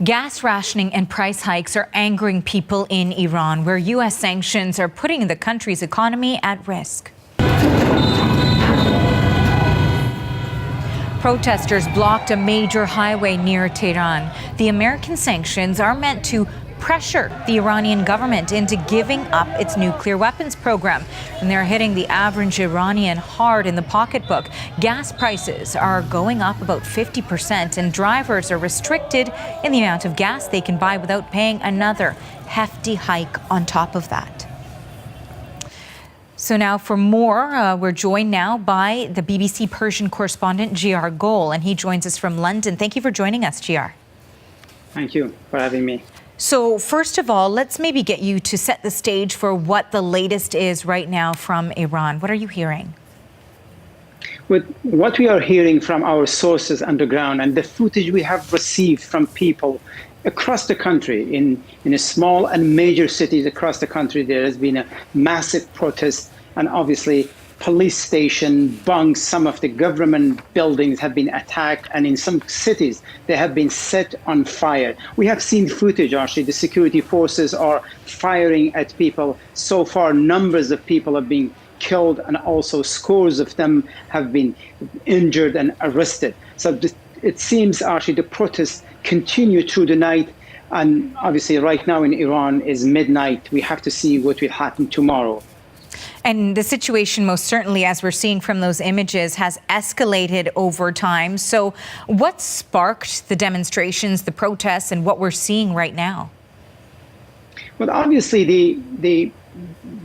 Gas rationing and price hikes are angering people in Iran, where U.S. sanctions are putting the country's economy at risk. Protesters blocked a major highway near Tehran. The American sanctions are meant to pressure the Iranian government into giving up its nuclear weapons program. And they're hitting the average Iranian hard in the pocketbook. Gas prices are going up about 50%, and drivers are restricted in the amount of gas they can buy without paying another hefty hike on top of that. So now for more, we're joined now by the BBC Persian correspondent, GR Gol, and he joins us from London. Thank you for joining us, GR. Thank you for having me. So first of all, let's maybe get you to set the stage for what the latest is right now from Iran. What are you hearing? With what we are hearing from our sources underground and the footage we have received from people across the country, in small and major cities across the country, there has been a massive protest, and obviously police station, bunks, some of the government buildings have been attacked, and in some cities they have been set on fire. We have seen footage, actually, the security forces are firing at people. So far, numbers of people have been killed, and also scores of them have been injured and arrested. So it seems, actually, the protests continue through the night, and obviously right now in Iran is midnight. We have to see what will happen tomorrow. And the situation, most certainly, as we're seeing from those images, has escalated over time. So what sparked the demonstrations, the protests, and what we're seeing right now? Well, obviously, the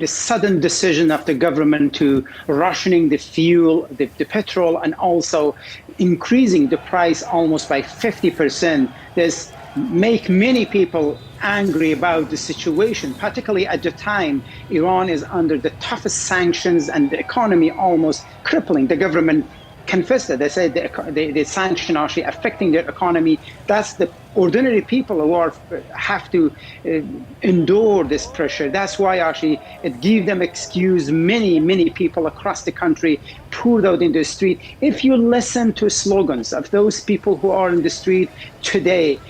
sudden decision of the government to rationing the fuel, the petrol, and also increasing the price almost by 50%. This make many people angry about the situation, particularly at the time Iran is under the toughest sanctions and the economy almost crippling. The government confessed that. They said the sanction actually affecting their economy. That's the ordinary people who have to endure this pressure. That's why actually it gives them excuse. Many people across the country poured out in the street. If you listen to slogans of those people who are in the street today,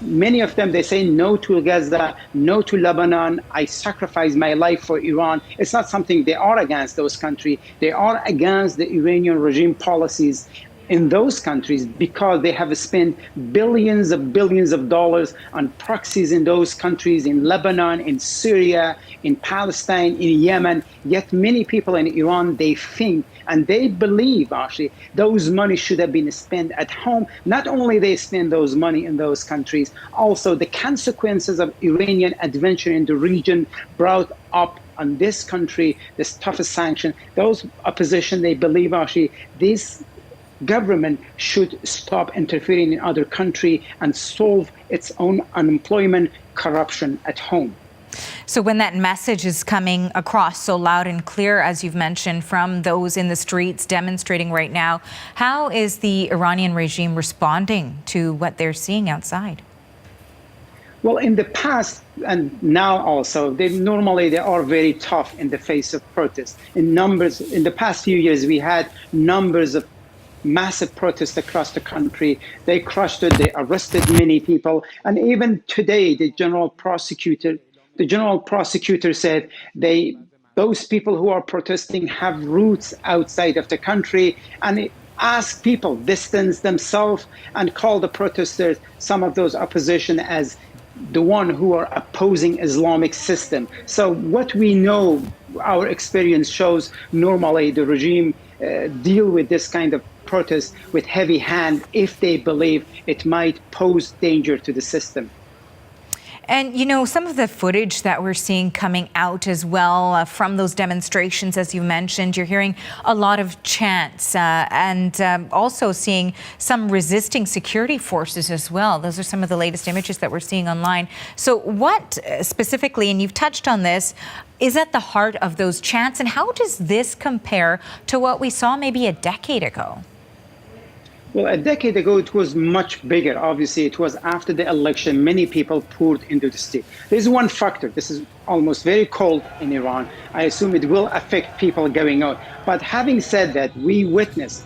many of them, they say no to Gaza, no to Lebanon, I sacrifice my life for Iran. It's not something they are against those countries. They are against the Iranian regime policies in those countries because they have spent billions of dollars on proxies in those countries, in Lebanon, in Syria, in Palestine, in Yemen. Yet many people in Iran, they think and they believe actually those money should have been spent at home. Not only they spend those money in those countries, also the consequences of Iranian adventure in the region brought up on this country, this toughest sanction. Those opposition, they believe actually this government should stop interfering in other country and solve its own unemployment, corruption at home. So when that message is coming across so loud and clear, as you've mentioned, from those in the streets demonstrating right now, how is the Iranian regime responding to what they're seeing outside? Well, in the past and now also, they are very tough in the face of protests. In the past few years, we had numbers of massive protests across the country. They crushed it, they arrested many people. And even today, the general prosecutor said those people who are protesting have roots outside of the country, and ask people distance themselves and call the protesters, some of those opposition, as the one who are opposing Islamic system. So what we know, our experience shows, normally the regime deal with this kind of protest with heavy hand if they believe it might pose danger to the system. And, you know, some of the footage that we're seeing coming out as well from those demonstrations, as you mentioned, you're hearing a lot of chants and also seeing some resisting security forces as well. Those are some of the latest images that we're seeing online. So what specifically, and you've touched on this, is at the heart of those chants, and how does this compare to what we saw maybe a decade ago? Well, a decade ago, it was much bigger. Obviously, it was after the election. Many people poured into the street. There's one factor. This is almost very cold in Iran. I assume it will affect people going out. But having said that, we witnessed,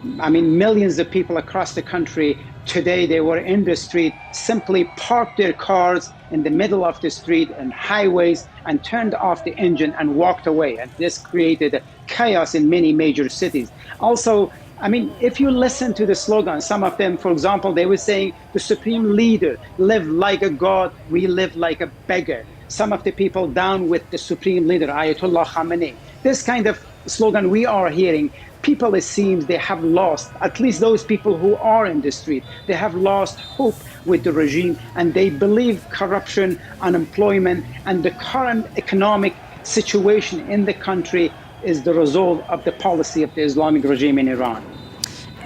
millions of people across the country today they were in the street, simply parked their cars in the middle of the street and highways and turned off the engine and walked away. And this created chaos in many major cities. Also, I mean, if you listen to the slogans, some of them, for example, they were saying the supreme leader lived like a god, we live like a beggar. Some of the people down with the supreme leader, Ayatollah Khamenei. This kind of slogan we are hearing, people, it seems, they have lost, at least those people who are in the street, they have lost hope with the regime, and they believe corruption, unemployment, and the current economic situation in the country is the result of the policy of the Islamic regime in Iran.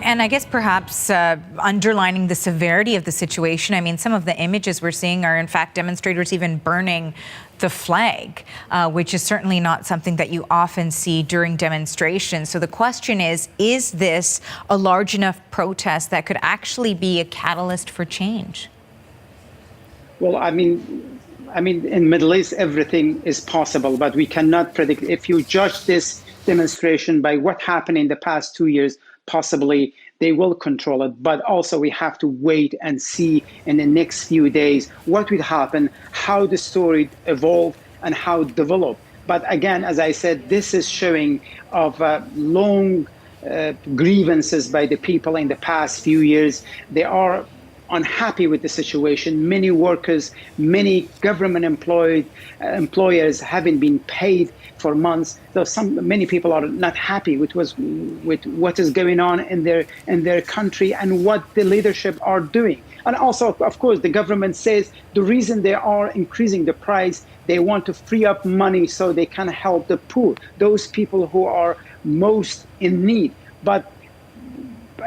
And I guess perhaps underlining the severity of the situation, I mean, some of the images we're seeing are in fact demonstrators even burning the flag, which is certainly not something that you often see during demonstrations. So the question is this a large enough protest that could actually be a catalyst for change? Well, I mean, in Middle East, everything is possible, but we cannot predict. If you judge this demonstration by what happened in the past 2 years, possibly they will control it. But also we have to wait and see in the next few days what will happen, how the story evolve and how it develop. But again, as I said, this is showing of long grievances by the people in the past few years. They are unhappy with the situation. Many workers, many government employers haven't been paid for months. So many people are not happy with what is going on in their country and what the leadership are doing. And also, of course, the government says the reason they are increasing the price, they want to free up money so they can help the poor, those people who are most in need. But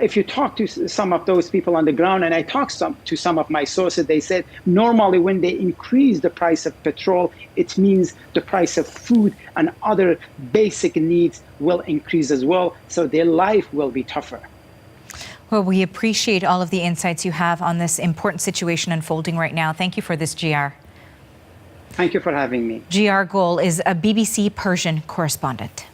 if you talk to some of those people on the ground, and I talked to some of my sources, they said normally when they increase the price of petrol, it means the price of food and other basic needs will increase as well. So their life will be tougher. Well, we appreciate all of the insights you have on this important situation unfolding right now. Thank you for this, GR. Thank you for having me. GR Gol is a BBC Persian correspondent.